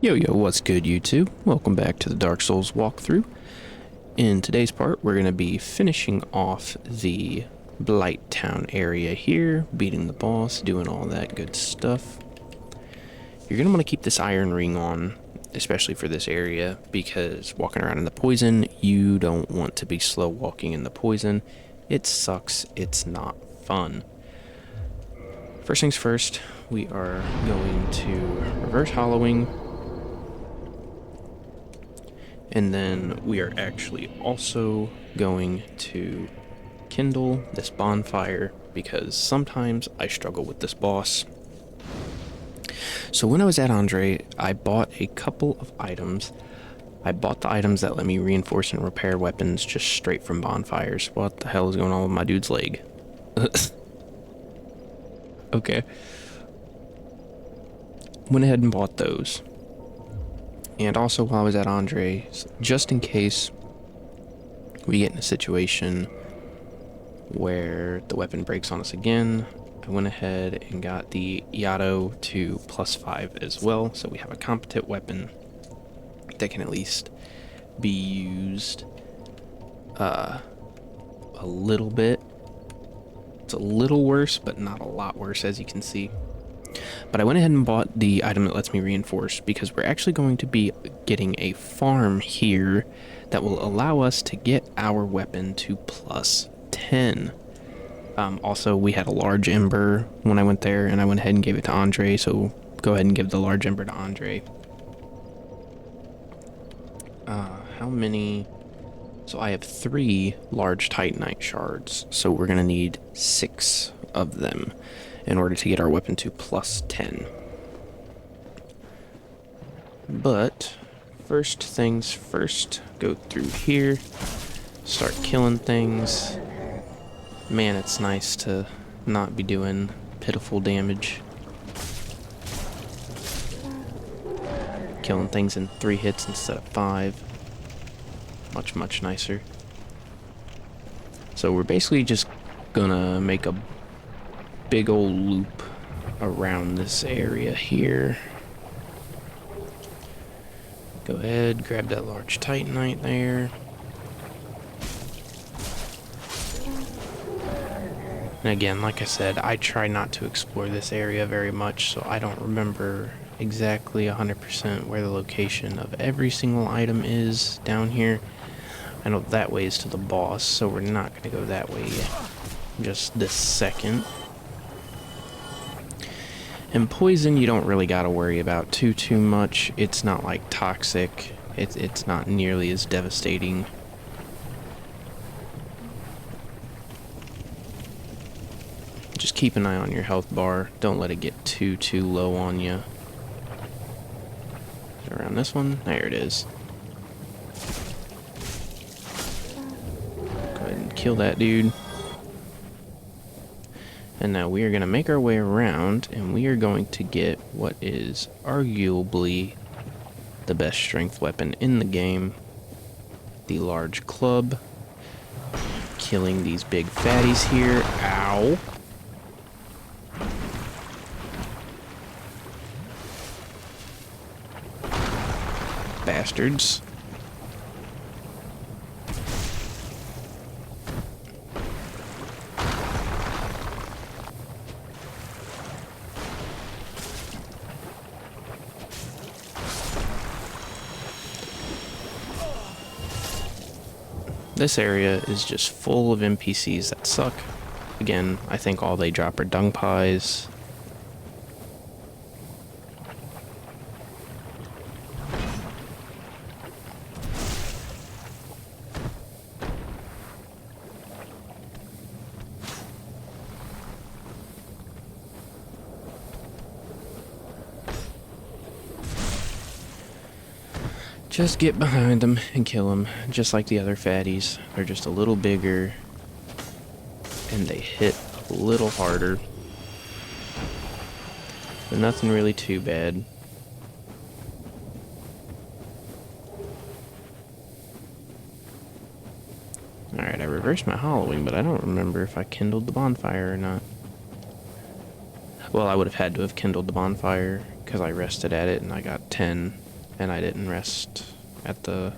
Yo, what's good, YouTube? Welcome back to the Dark Souls walkthrough. In today's part, we're going to be finishing off the Blighttown area here, beating the boss, doing all that good stuff. You're going to want to keep this iron ring on, especially for this area, because walking around in the poison, you don't want to be slow walking in the poison. It sucks. It's not fun. First things first, we are going to reverse hollowing. And then we are actually also going to kindle this bonfire because sometimes I struggle with this boss. So when I was at Andre, I bought a couple of items. I bought the items that let me reinforce and repair weapons just straight from bonfires. What the hell is going on with my dude's leg? Okay. Went ahead and bought those. And also while I was at Andre's, just in case we get in a situation where the weapon breaks on us again, I went ahead and got the Yato to +5 as well, so we have a competent weapon that can at least be used a little bit. It's a little worse, but not a lot worse, as you can see. But I went ahead and bought the item that lets me reinforce because we're actually going to be getting a farm here that will allow us to get our weapon to +10. Also, we had a large ember when I went there, and I went ahead and gave it to Andre, so go ahead and give the large ember to Andre. How many? So I have 3 large titanite shards, so we're going to need 6 of them in order to get our weapon to +10. But first things first, go through here, start killing things. Man, it's nice to not be doing pitiful damage. Killing things in 3 hits instead of 5. Much nicer. So we're basically just gonna make a big old loop around this area here. Go ahead, grab that large titanite there. And again, like I said, I try not to explore this area very much, so I don't remember exactly 100% where the location of every single item is down here. I know that way is to the boss, so we're not going to go that way just this second. And poison, you don't really got to worry about too much. It's not like toxic. It's not nearly as devastating. Just keep an eye on your health bar. Don't let it get too low on you. Around this one, there it is. Go ahead and kill that dude. And now we are going to make our way around, and we are going to get what is arguably the best strength weapon in the game, the large club. Killing these big fatties here. Ow! Bastards. This area is just full of NPCs that suck. Again, I think all they drop are dung pies. Just get behind them and kill them, just like the other fatties. They're just a little bigger, and they hit a little harder. But nothing really too bad. Alright, I reversed my hollowing, but I don't remember if I kindled the bonfire or not. Well, I would have had to have kindled the bonfire, because I rested at it and I got 10 and I didn't rest at the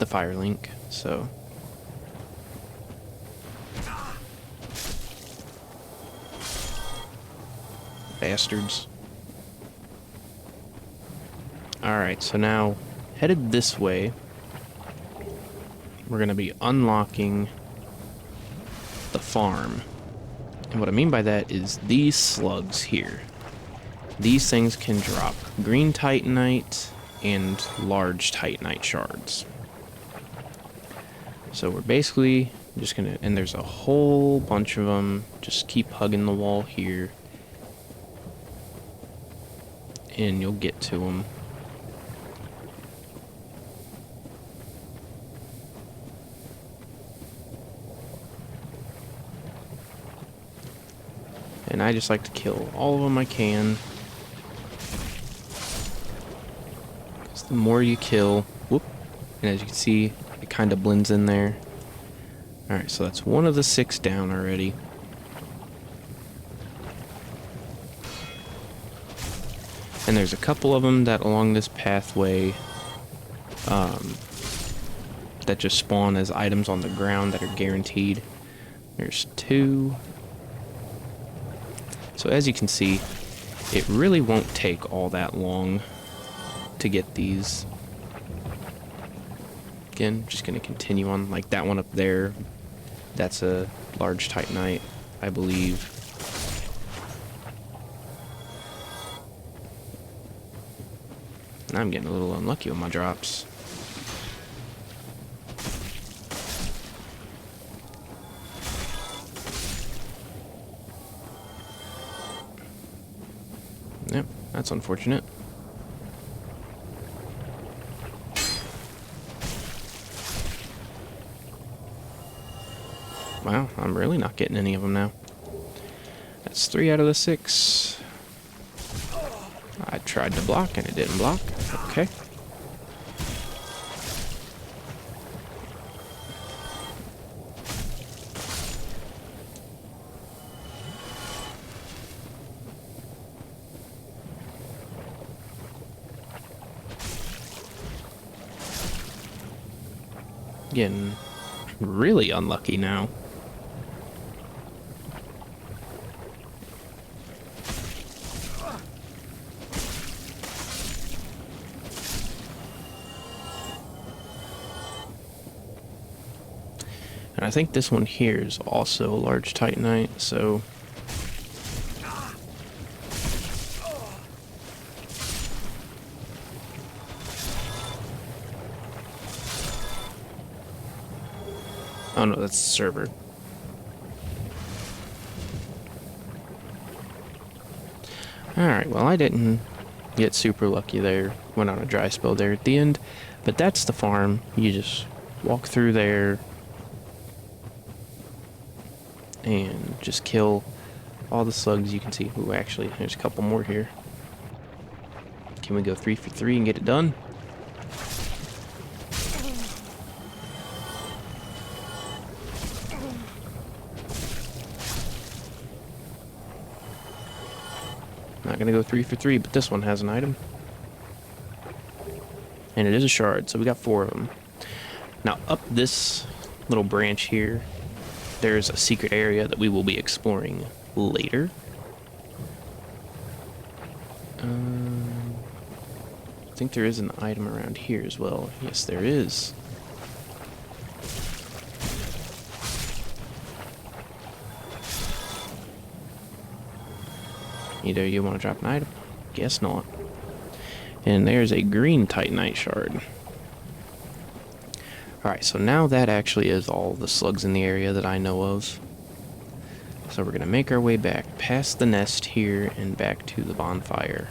fire link, so bastards. Alright, so now headed this way, we're gonna be unlocking the farm. And what I mean by that is these slugs here. These things can drop green titanite and large titanite shards. So we're basically just gonna, and there's a whole bunch of them, just keep hugging the wall here, and you'll get to them. And I just like to kill all of them I can. Because the more you kill, whoop, and as you can see, it kind of blends in there. Alright, so that's one of the 6 down already. And there's a couple of them that along this pathway that just spawn as items on the ground that are guaranteed. There's 2. So as you can see, it really won't take all that long to get these. Again, just going to continue on. Like that one up there, that's a large titanite, I believe. And I'm getting a little unlucky with my drops. Yep, that's unfortunate. Wow, I'm really not getting any of them now. That's 3 out of the 6. I tried to block and it didn't block. Okay. Getting really unlucky now. And I think this one here is also a large titanite, so oh no, that's the server. Alright, well I didn't get super lucky there. Went on a dry spell there at the end. But that's the farm. You just walk through there and just kill all the slugs you can see. Ooh, actually, there's a couple more here. Can we go 3 for 3 and get it done? Not gonna go 3 for 3, but this one has an item. And it is a shard, so we got 4 of them. Now, up this little branch here, there's a secret area that we will be exploring later. I think there is an item around here as well. Yes, there is. Either you want to drop an item? Guess not. And there's a green titanite shard. Alright, so now that actually is all the slugs in the area that I know of. So we're going to make our way back past the nest here and back to the bonfire.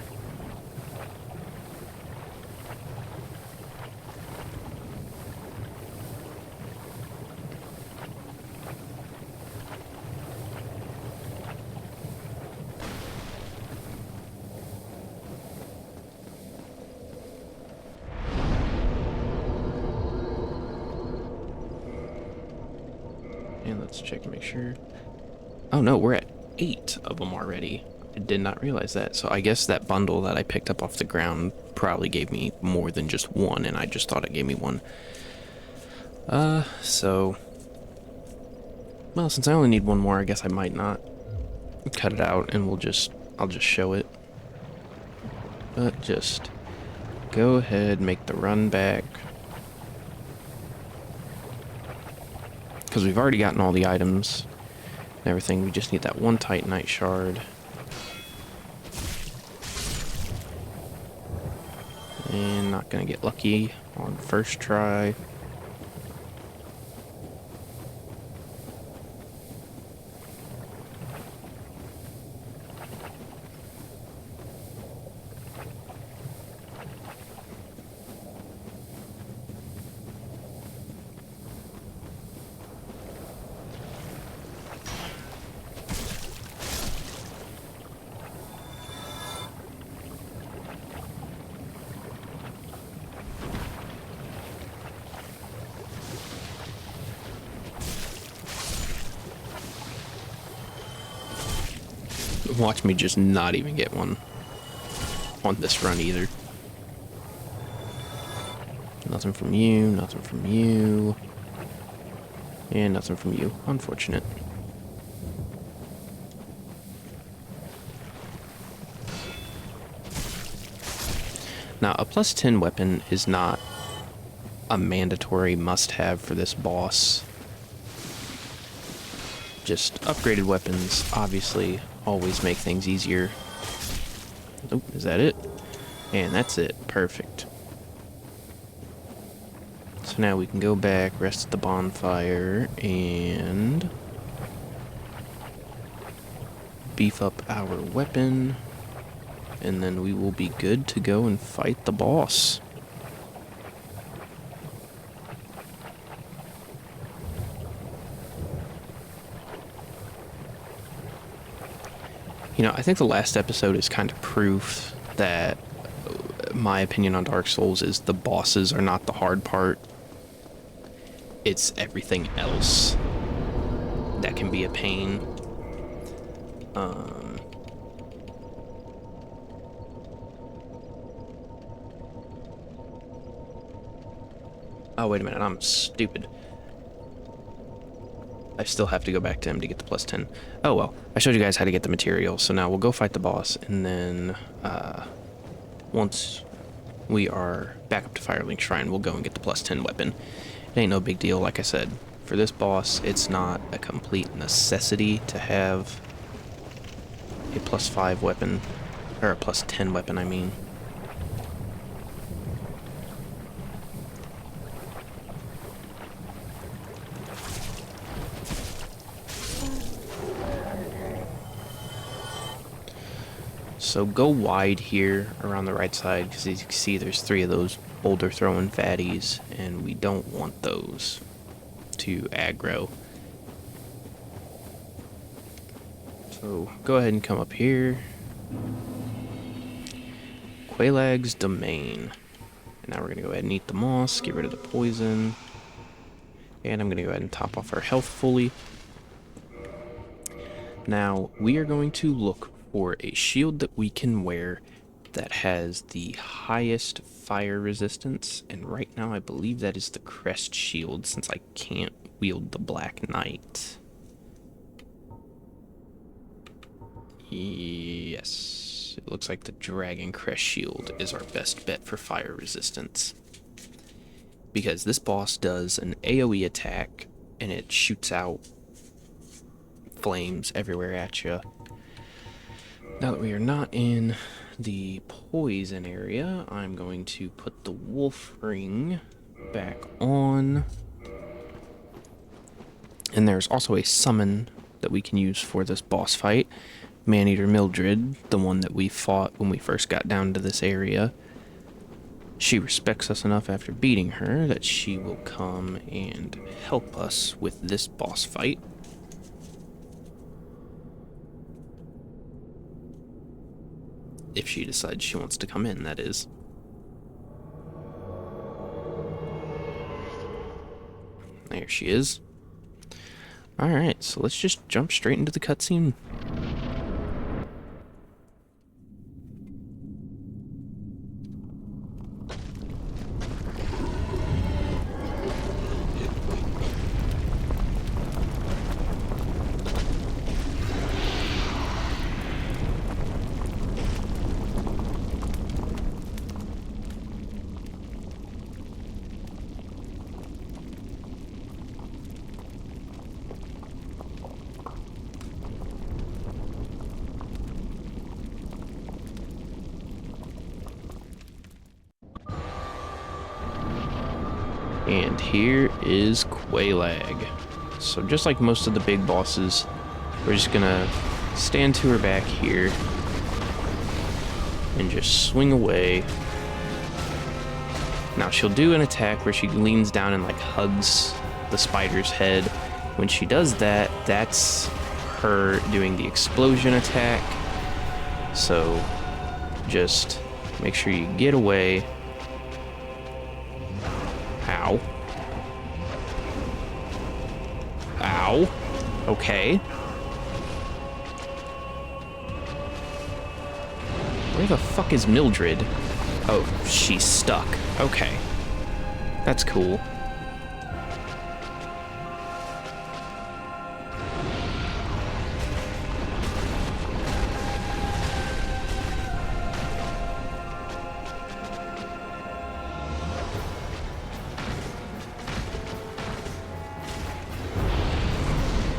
And let's check and make sure. Oh no, we're at 8 of them already. did not realize that. So I guess that bundle that I picked up off the ground probably gave me more than just one, and I just thought it gave me one. So... Well, since I only need one more, I guess I might not cut it out, and I'll just show it. But just go ahead, make the run back. Because we've already gotten all the items and everything. We just need that one Titanite shard. And not gonna get lucky on first try. Watch me just not even get one on this run either. Nothing from you, nothing from you, and nothing from you. Unfortunate. Now, a plus 10 weapon is not a mandatory must-have for this boss. Just upgraded weapons, obviously, always make things easier. Oh, is that it? And that's it. Perfect. So now we can go back, rest at the bonfire, and beef up our weapon, and then we will be good to go and fight the boss. You know, I think the last episode is kind of proof that my opinion on Dark Souls is the bosses are not the hard part. It's everything else that can be a pain. Oh, wait a minute, I'm stupid. I still have to go back to him to get the plus 10. Oh well, I showed you guys how to get the material, so now we'll go fight the boss, and then once we are back up to Firelink Shrine, we'll go and get the plus 10 weapon. It ain't no big deal, like I said. For this boss, it's not a complete necessity to have a plus 5 weapon, or a plus 10 weapon, I mean. So go wide here around the right side, because as you can see there's 3 of those boulder throwing fatties, and we don't want those to aggro. So go ahead and come up here. Quelaag's Domain. And now we're going to go ahead and eat the moss, get rid of the poison. And I'm going to go ahead and top off our health fully. Now we are going to look for a shield that we can wear that has the highest fire resistance, and right now I believe that is the Crest Shield, since I can't wield the Black Knight. Yes, it looks like the Dragon Crest Shield is our best bet for fire resistance, because this boss does an AoE attack and it shoots out flames everywhere at you. Now that we are not in the poison area, I'm going to put the wolf ring back on. And there's also a summon that we can use for this boss fight. Maneater Mildred, the one that we fought when we first got down to this area. She respects us enough after beating her that she will come and help us with this boss fight. If she decides she wants to come in, that is. There she is. Alright, so let's just jump straight into the cutscene. And here is Quaylag. So just like most of the big bosses, we're just gonna stand to her back here and just swing away. Now she'll do an attack where she leans down and like hugs the spider's head. When she does that, that's her doing the explosion attack. So just make sure you get away. Ow. Ow. Okay. Where the fuck is Mildred? Oh, she's stuck. Okay. That's cool.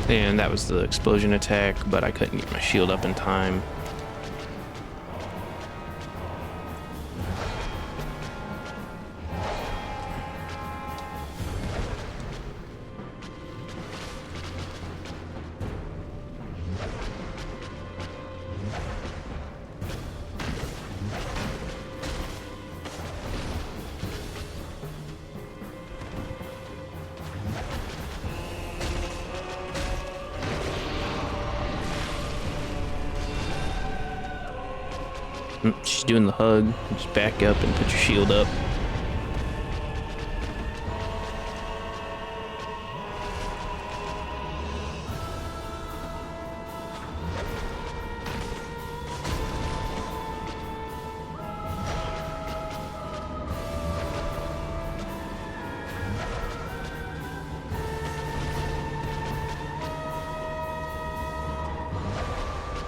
And that was the explosion attack, but I couldn't get my shield up in time. She's doing the hug. Just back up and put your shield up.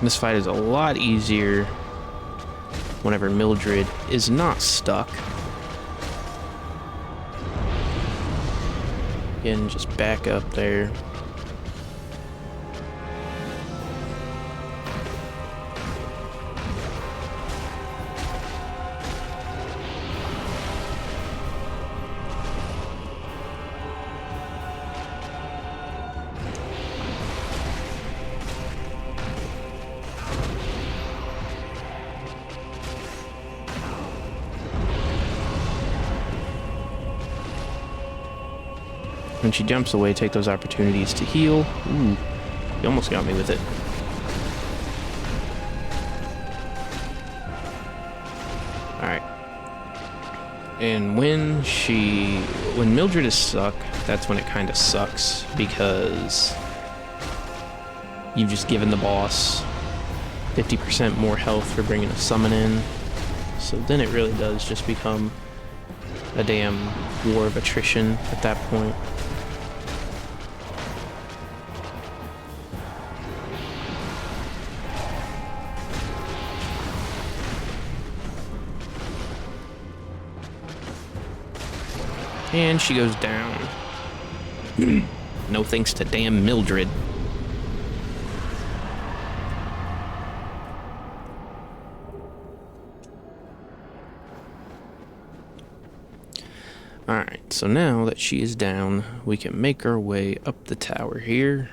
This fight is a lot easier whenever Mildred is not stuck. Again, just back up there. When she jumps away, take those opportunities to heal. Ooh, you almost got me with it. Alright. And when Mildred is stuck, that's when it kind of sucks, because you've just given the boss 50% more health for bringing a summon in. So then it really does just become a damn war of attrition at that point. And she goes down. No thanks to damn Mildred. Alright, so now that she is down, we can make our way up the tower here.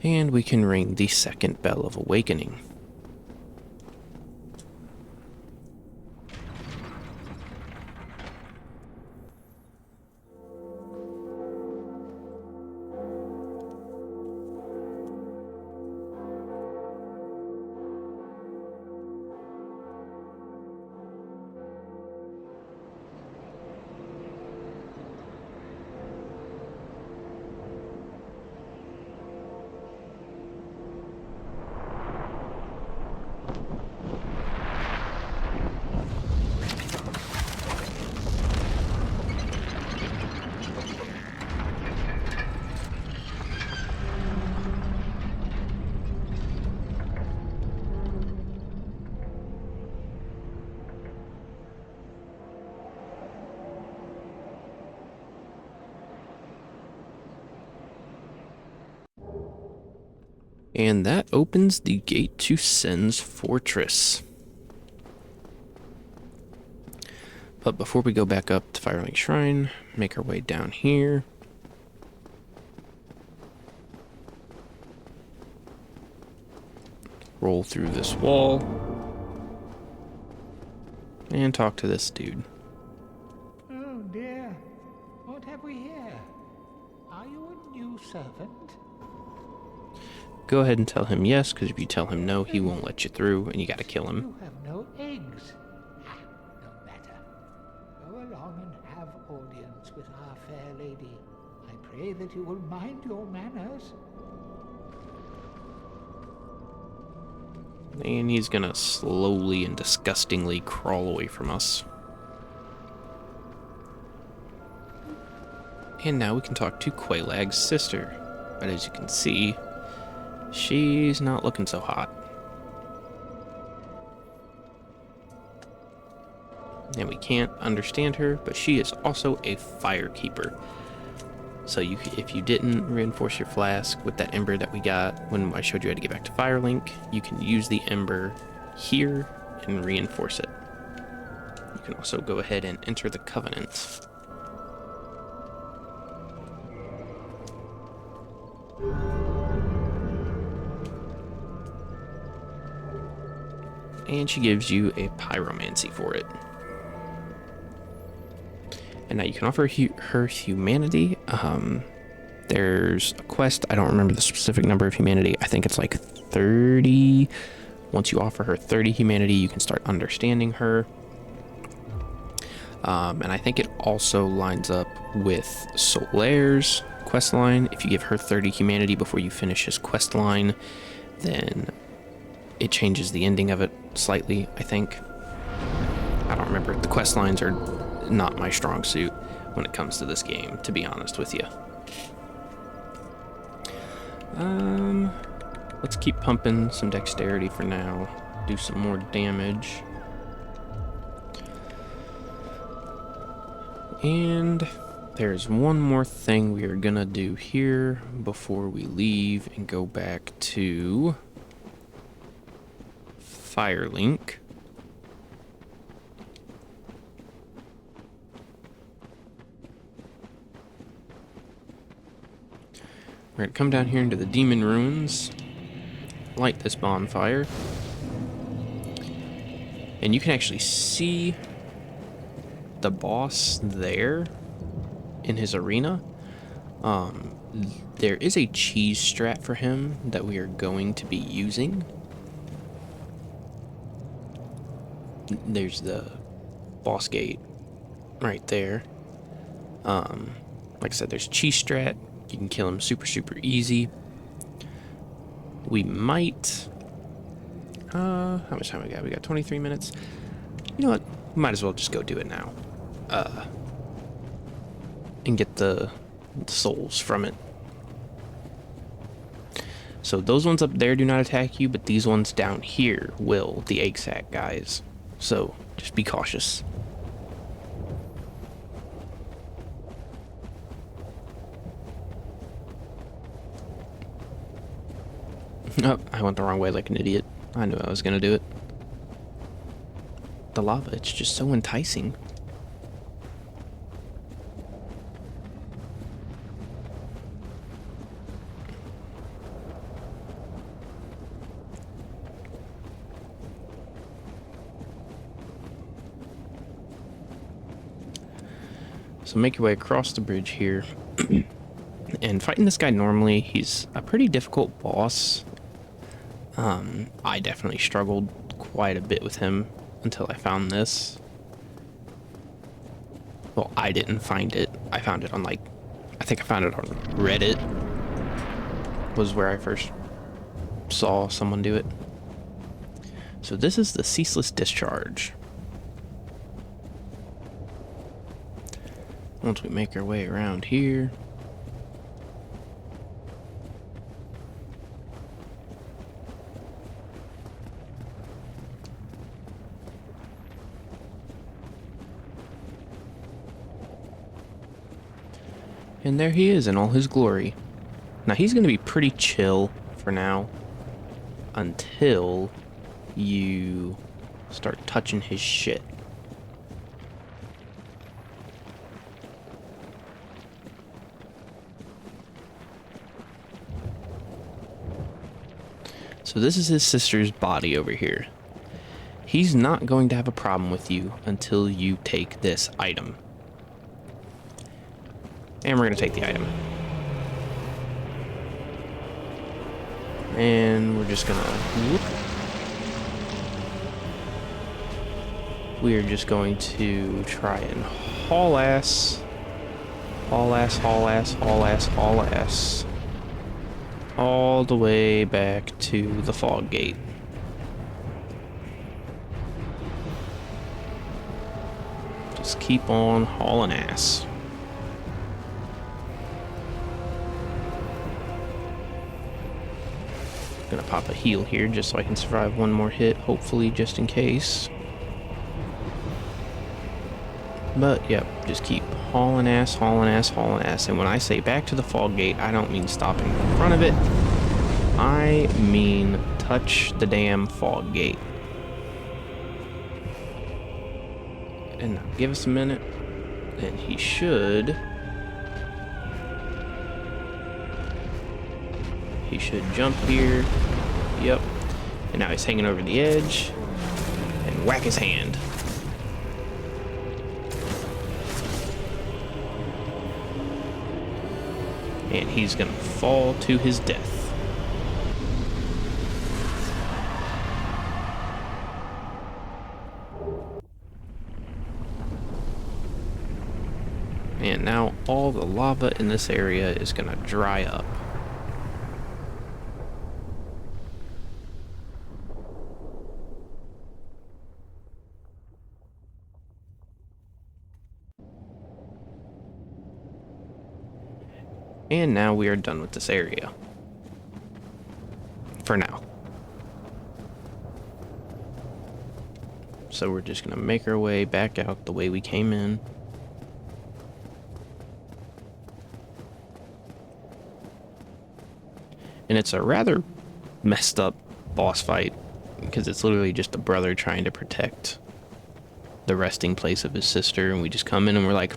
And we can ring the second bell of awakening. And that opens the gate to Sen's fortress. But before we go back up to Firelink Shrine, make our way down here. Roll through this wall. And talk to this dude. Oh dear, what have we here? Are you a new servant? Go ahead and tell him yes, because if you tell him no, he won't let you through, and you gotta kill him. You have no eggs. Ah, no matter. Go along and have audience with our fair lady. I pray that you will mind your manners. And he's gonna slowly and disgustingly crawl away from us. And now we can talk to Quaylag's sister. But as you can see, she's not looking so hot. And we can't understand her, but she is also a firekeeper. So if you didn't reinforce your flask with that ember that we got when I showed you how to get back to Firelink, you can use the ember here and reinforce it. You can also go ahead and enter the Covenant. And she gives you a pyromancy for it. And now you can offer her humanity. There's a quest. I don't remember the specific number of humanity. I think it's like 30. Once you offer her 30 humanity, you can start understanding her. And I think it also lines up with Solaire's quest line. If you give her 30 humanity before you finish his quest line, then it changes the ending of it slightly, I think. I don't remember. The quest lines are not my strong suit when it comes to this game, to be honest with you. Let's keep pumping some dexterity for now. Do some more damage. And there's one more thing we are gonna do here before we leave and go back to Firelink. We're gonna come down here into the Demon Ruins, light this bonfire, and you can actually see the boss there in his arena. There is a cheese strat for him that we are going to be using. There's the boss gate right there. Like I said, there's cheese strat. You can kill him super easy. We might... how much time we got? We got 23 minutes. You know what? Might as well just go do it now. And get the souls from it. So those ones up there do not attack you, but these ones down here will. The egg sack guys. So just be cautious. Oh, I went the wrong way like an idiot. I knew I was gonna do it. The lava, it's just so enticing. So make your way across the bridge here. And fighting this guy normally, he's a pretty difficult boss. I definitely struggled quite a bit with him until I found this. Well, I didn't find it. I found it on I think I found it on Reddit. Was where I first saw someone do it. So this is the Ceaseless Discharge. Once we make our way around here. And there he is in all his glory. Now he's going to be pretty chill for now until you start touching his shit. So this is his sister's body over here. He's not going to have a problem with you until you take this item. And we're going to take the item. And we're just going to... We're just going to try and haul ass. Haul ass, haul ass, haul ass, haul ass. All the way back to the fog gate. Just keep on hauling ass. Gonna pop a heal here just so I can survive one more hit, hopefully, just in case. But, yep, just keep hauling ass, hauling ass, hauling ass. And when I say back to the fog gate, I don't mean stopping in front of it. I mean touch the damn fog gate. And now give us a minute, and he should... He should jump here. Yep. And now he's hanging over the edge. And whack his hand. And he's gonna fall to his death. And now all the lava in this area is gonna dry up. And now we are done with this area. For now. So we're just gonna make our way back out the way we came in. And it's a rather messed up boss fight, because it's literally just a brother trying to protect the resting place of his sister, and we just come in and we're like,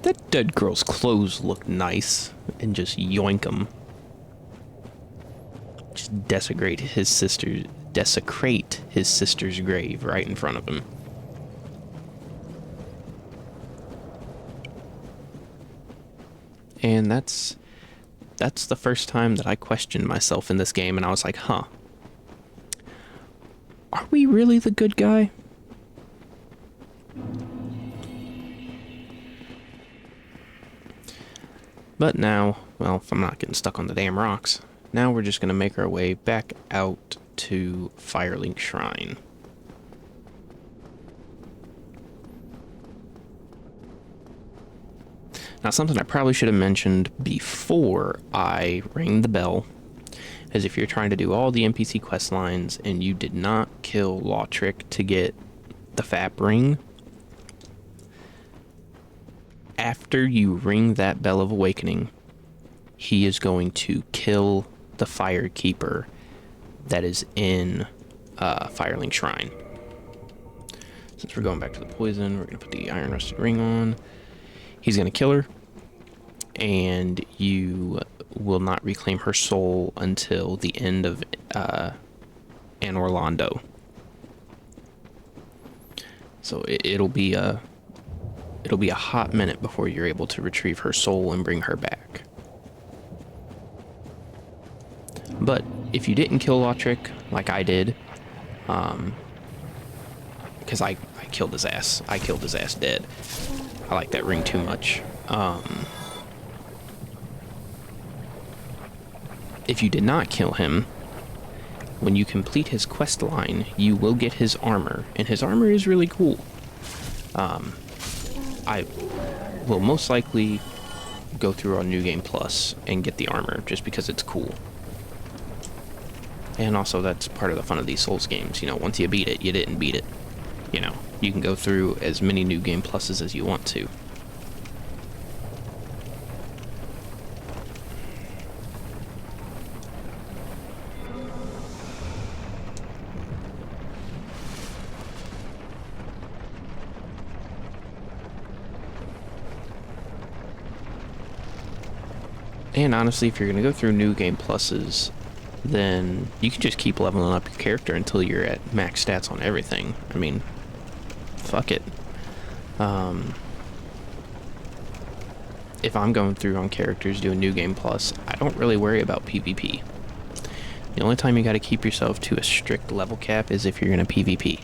that dead girl's clothes look nice, and just yoink them. Just desecrate his sister's grave right in front of him. And that's the first time that I questioned myself in this game, and I was like, huh, are we really the good guy? But now, well, if I'm not getting stuck on the damn rocks, now we're just going to make our way back out to Firelink Shrine. Now, something I probably should have mentioned before I rang the bell is if you're trying to do all the NPC quest lines and you did not kill Lautrec to get the FAP ring, after you ring that Bell of Awakening, he is going to kill the Firekeeper that is in Firelink Shrine. Since we're going back to the poison, we're going to put the Iron Rusted Ring on. He's going to kill her, and you will not reclaim her soul until the end of Anor Londo. So it'll be a hot minute before you're able to retrieve her soul and bring her back. But if you didn't kill Lautrec like I did, because I killed his ass. I killed his ass dead. I like that ring too much. If you did not kill him, when you complete his quest line, you will get his armor, and his armor is really cool. I will most likely go through on New Game Plus and get the armor just because it's cool. And also, that's part of the fun of these Souls games. You know, once you beat it, you didn't beat it. You know, you can go through as many New Game Pluses as you want to. And honestly, if you're going to go through New Game Pluses, then you can just keep leveling up your character until you're at max stats on everything. I mean, fuck it. If I'm going through on characters doing New Game Plus, I don't really worry about PvP. The only time you gotta keep yourself to a strict level cap is if you're gonna PvP.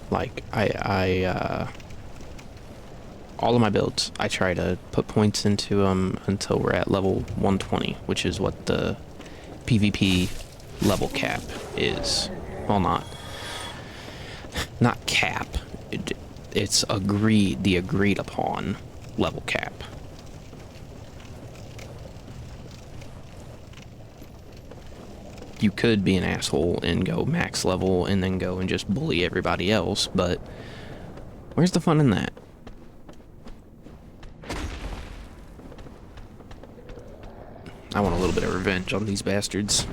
Like, all of my builds, I try to put points into them until we're at level 120, which is what the PvP level cap is. Well, not cap. It's the agreed upon level cap. You could be an asshole and go max level and then go and just bully everybody else, but where's the fun in that? I want a little bit of revenge on these bastards.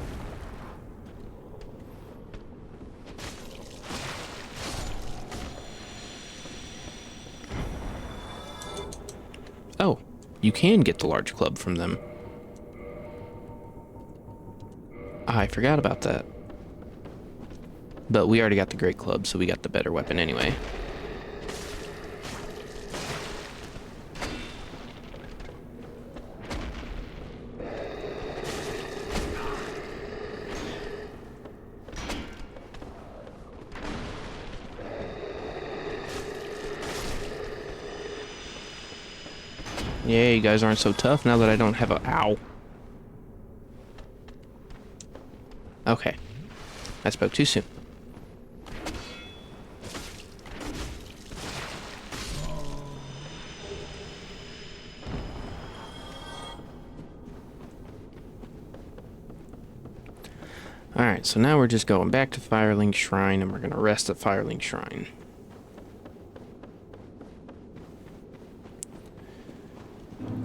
Oh, you can get the large club from them. I forgot about that. But we already got the great club, so we got the better weapon anyway. Yeah, you guys aren't so tough now that I don't have a... Ow. Okay. I spoke too soon. Alright, so now we're just going back to Firelink Shrine, and we're going to rest at Firelink Shrine.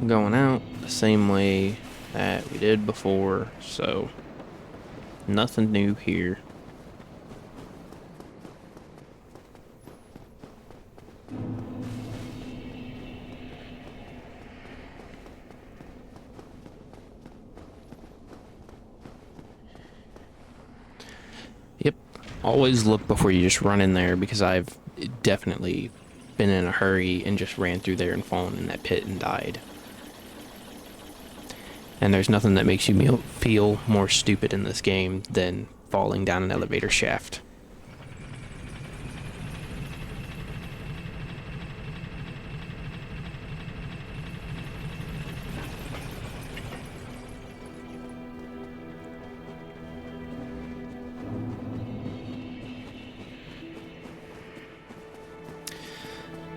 Going out the same way that we did before, so nothing new here. Yep, always look before you just run in there, because I've definitely been in a hurry and just ran through there and fallen in that pit and died. And there's nothing that makes you feel more stupid in this game than falling down an elevator shaft.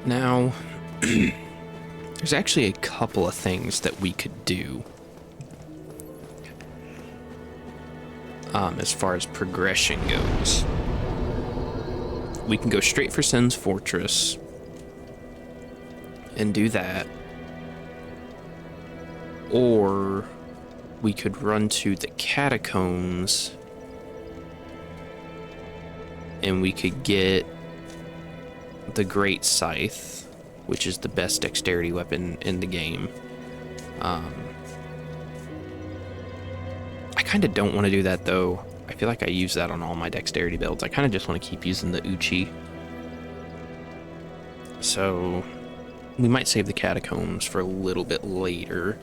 Now, there's actually a couple of things that we could do. As far as progression goes, we can go straight for Sen's Fortress and do that, or we could run to the catacombs and we could get the Great Scythe, which is the best dexterity weapon in the game. I kind of don't want to do that, though. I feel like I use that on all my dexterity builds. I kind of just want to keep using the Uchi. So we might save the catacombs for a little bit later.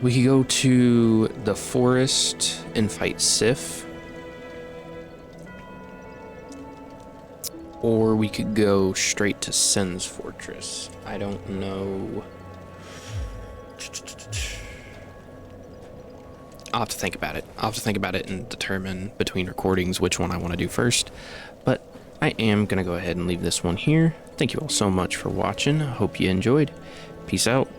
We could go to the forest and fight Sif. Or we could go straight to Sen's Fortress. I don't know. I'll have to think about it. I'll have to think about it and determine between recordings which one I want to do first. But I am going to go ahead and leave this one here. Thank you all so much for watching. I hope you enjoyed. Peace out.